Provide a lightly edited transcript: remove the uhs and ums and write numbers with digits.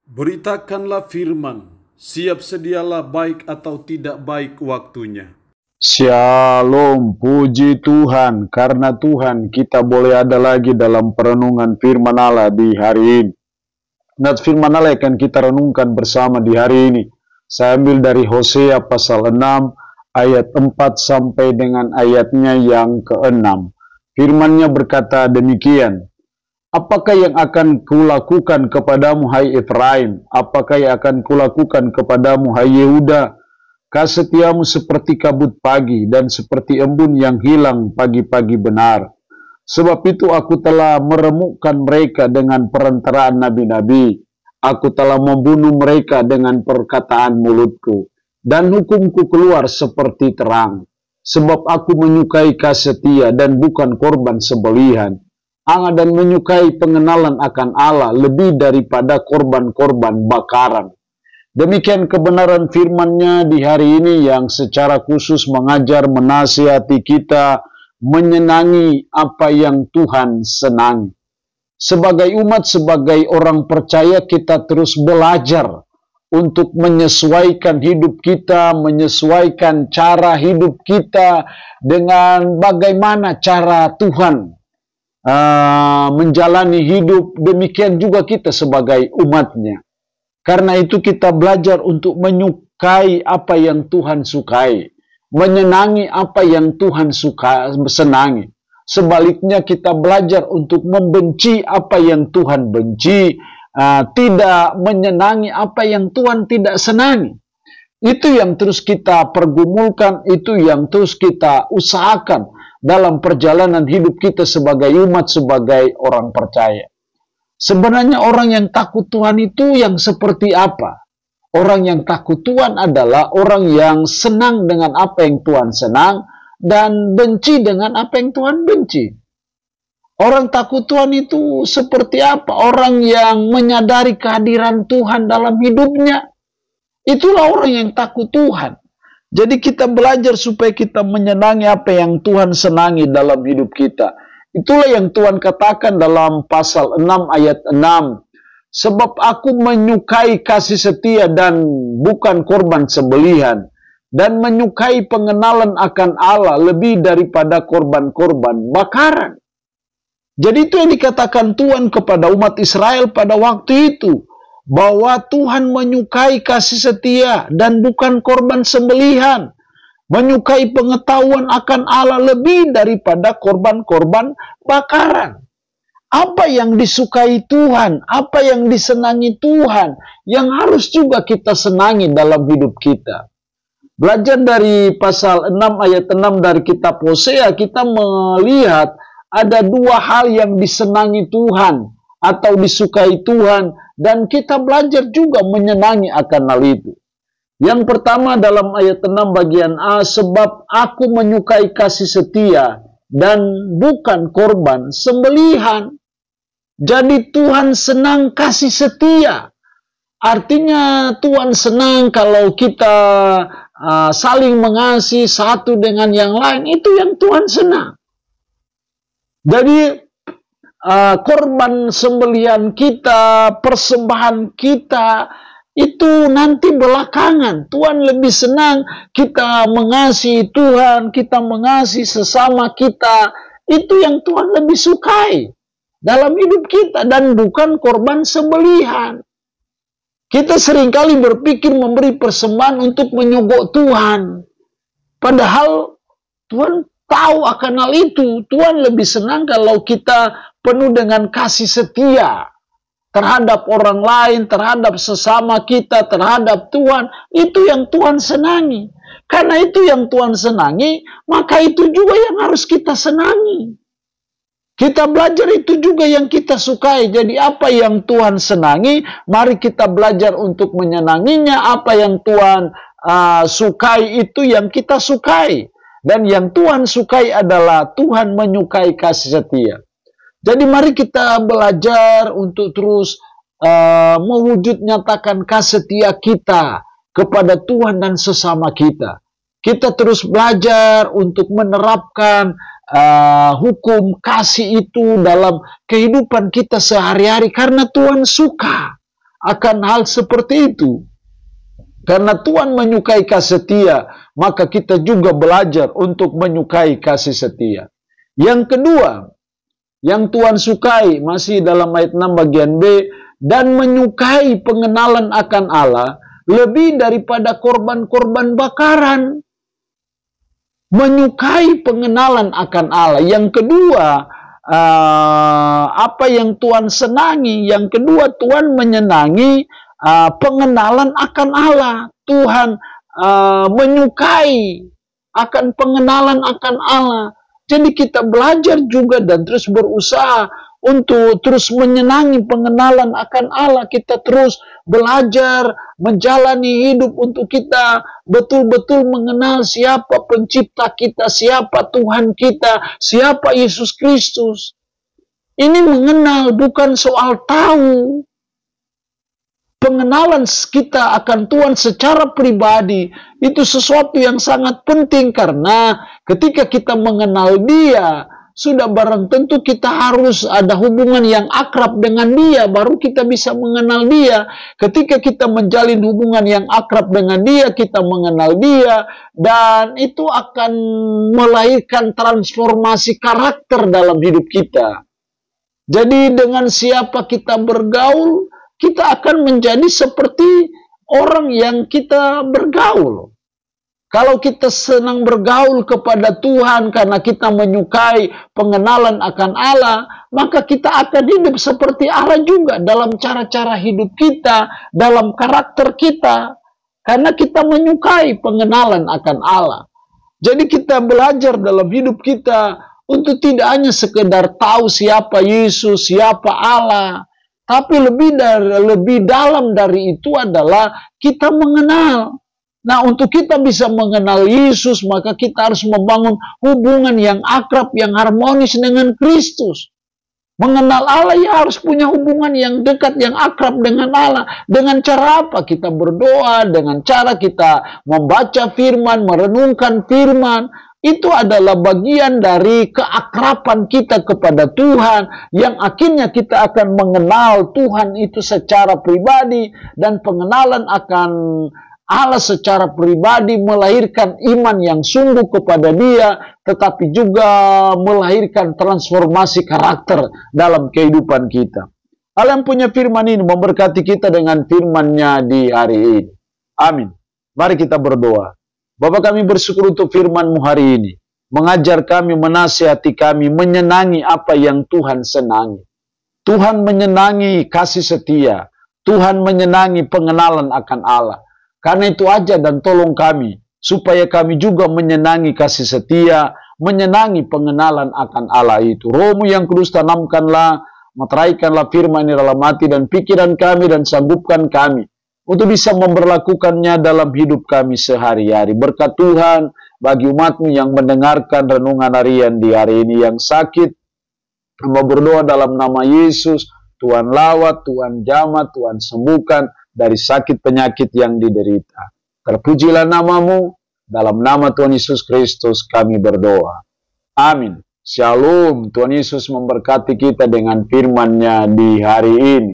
Beritakanlah firman, siap sedialah baik atau tidak baik waktunya. Shalom, puji Tuhan, karena Tuhan kita boleh ada lagi dalam perenungan firman Allah di hari ini. Nah, firman Allah akan kita renungkan bersama di hari ini. Saya ambil dari Hosea pasal 6 ayat 4 sampai dengan ayatnya yang ke-6. Firman-Nya berkata demikian. Apakah yang akan kulakukan kepadamu, hai Efraim? Apakah yang akan kulakukan kepadamu, hai Yehuda? Kesetiamu seperti kabut pagi dan seperti embun yang hilang pagi-pagi benar. Sebab itu aku telah meremukkan mereka dengan perantaraan nabi-nabi. Aku telah membunuh mereka dengan perkataan mulutku. Dan hukumku keluar seperti terang. Sebab aku menyukai kasih setia dan bukan korban sembelihan. Dan menyukai pengenalan akan Allah lebih daripada korban-korban bakaran. Demikian kebenaran firman-Nya di hari ini yang secara khusus mengajar, menasihati kita, menyenangi apa yang Tuhan senangi. Sebagai umat, sebagai orang percaya, kita terus belajar untuk menyesuaikan hidup kita, menyesuaikan cara hidup kita dengan bagaimana cara Tuhan menjalani hidup. Demikian juga kita sebagai umatnya. Karena itu kita belajar untuk menyukai apa yang Tuhan sukai, menyenangi apa yang Tuhan senangi. Sebaliknya kita belajar untuk membenci apa yang Tuhan benci, tidak menyenangi apa yang Tuhan tidak senangi. Itu yang terus kita pergumulkan, itu yang terus kita usahakan dalam perjalanan hidup kita sebagai umat, sebagai orang percaya. Sebenarnya orang yang takut Tuhan itu yang seperti apa? Orang yang takut Tuhan adalah orang yang senang dengan apa yang Tuhan senang dan benci dengan apa yang Tuhan benci. Orang takut Tuhan itu seperti apa? Orang yang menyadari kehadiran Tuhan dalam hidupnya. Itulah orang yang takut Tuhan. Jadi kita belajar supaya kita menyenangi apa yang Tuhan senangi dalam hidup kita. Itulah yang Tuhan katakan dalam pasal 6 ayat 6. Sebab aku menyukai kasih setia dan bukan korban sembelihan. Dan menyukai pengenalan akan Allah lebih daripada korban-korban bakaran. Jadi itu yang dikatakan Tuhan kepada umat Israel pada waktu itu. Bahwa Tuhan menyukai kasih setia dan bukan korban sembelihan. Menyukai pengetahuan akan Allah lebih daripada korban-korban bakaran. Apa yang disukai Tuhan, apa yang disenangi Tuhan, yang harus juga kita senangi dalam hidup kita. Belajar dari pasal 6 ayat 6 dari kitab Hosea, kita melihat ada dua hal yang disenangi Tuhan atau disukai Tuhan, dan kita belajar juga menyenangi akan hal itu. Yang pertama dalam ayat 6 bagian A, sebab aku menyukai kasih setia dan bukan korban sembelihan. Jadi Tuhan senang kasih setia. Artinya Tuhan senang kalau kita saling mengasihi satu dengan yang lain. Itu yang Tuhan senang. Jadi korban sembelihan kita, persembahan kita, itu nanti belakangan. Tuhan lebih senang kita mengasihi Tuhan, kita mengasihi sesama kita. Itu yang Tuhan lebih sukai dalam hidup kita, dan bukan korban sembelihan. Kita seringkali berpikir memberi persembahan untuk menyogok Tuhan. Padahal Tuhan tahu akan hal itu. Tuhan lebih senang kalau kita penuh dengan kasih setia terhadap orang lain, terhadap sesama kita, terhadap Tuhan. Itu yang Tuhan senangi. Karena itu yang Tuhan senangi, maka itu juga yang harus kita senangi. Kita belajar itu juga yang kita sukai. Jadi apa yang Tuhan senangi, mari kita belajar untuk menyenanginya. Apa yang Tuhan sukai, itu yang kita sukai. Dan yang Tuhan sukai adalah Tuhan menyukai kasih setia. Jadi mari kita belajar untuk terus mewujud nyatakan kasih setia kita kepada Tuhan dan sesama kita. Kita terus belajar untuk menerapkan hukum kasih itu dalam kehidupan kita sehari-hari, karena Tuhan suka akan hal seperti itu. Karena Tuhan menyukai kasih setia, maka kita juga belajar untuk menyukai kasih setia. Yang kedua, yang Tuhan sukai, masih dalam ayat 6 bagian B, dan menyukai pengenalan akan Allah lebih daripada korban-korban bakaran. Menyukai pengenalan akan Allah. Yang kedua, apa yang Tuhan senangi? Yang kedua, Tuhan menyenangi pengenalan akan Allah. Tuhan menyukai akan pengenalan akan Allah. Jadi kita belajar juga dan terus berusaha untuk terus menyenangi pengenalan akan Allah. Kita terus belajar menjalani hidup untuk kita betul-betul mengenal siapa pencipta kita, siapa Tuhan kita, siapa Yesus Kristus. Ini mengenal, bukan soal tahu. Pengenalan kita akan Tuhan secara pribadi itu sesuatu yang sangat penting, karena ketika kita mengenal Dia, sudah barang tentu kita harus ada hubungan yang akrab dengan Dia, baru kita bisa mengenal Dia. Ketika kita menjalin hubungan yang akrab dengan Dia, kita mengenal Dia, dan itu akan melahirkan transformasi karakter dalam hidup kita. Jadi dengan siapa kita bergaul, kita akan menjadi seperti orang yang kita bergaul. Kalau kita senang bergaul kepada Tuhan karena kita menyukai pengenalan akan Allah, maka kita akan hidup seperti Allah juga dalam cara-cara hidup kita, dalam karakter kita. Karena kita menyukai pengenalan akan Allah. Jadi kita belajar dalam hidup kita untuk tidak hanya sekedar tahu siapa Yesus, siapa Allah, tapi lebih dalam dari itu adalah kita mengenal. Nah, untuk kita bisa mengenal Yesus, maka kita harus membangun hubungan yang akrab, yang harmonis dengan Kristus. Mengenal Allah ya harus punya hubungan yang dekat, yang akrab dengan Allah. Dengan cara apa? Kita berdoa, dengan cara kita membaca firman, merenungkan firman. Itu adalah bagian dari keakraban kita kepada Tuhan, yang akhirnya kita akan mengenal Tuhan itu secara pribadi, dan pengenalan akan Allah secara pribadi melahirkan iman yang sungguh kepada Dia, tetapi juga melahirkan transformasi karakter dalam kehidupan kita. Allah yang punya firman ini memberkati kita dengan firman-Nya di hari ini. Amin. Mari kita berdoa. Bapa, kami bersyukur untuk firman-Mu hari ini. Mengajar kami, menasihati kami, menyenangi apa yang Tuhan senangi. Tuhan menyenangi kasih setia. Tuhan menyenangi pengenalan akan Allah. Karena itu aja dan tolong kami, supaya kami juga menyenangi kasih setia, menyenangi pengenalan akan Allah itu. Roh-Mu yang kudus tanamkanlah, meteraikanlah firman ini dalam hati dan pikiran kami, dan sanggupkan kami untuk bisa memberlakukannya dalam hidup kami sehari-hari. Berkat Tuhan bagi umat-Mu yang mendengarkan renungan harian di hari ini, yang sakit, hamba berdoa dalam nama Yesus, Tuhan lawat, Tuhan jamah, Tuhan sembuhkan dari sakit penyakit yang diderita. Terpujilah nama-Mu, dalam nama Tuhan Yesus Kristus kami berdoa. Amin. Shalom. Tuhan Yesus memberkati kita dengan firman-Nya di hari ini.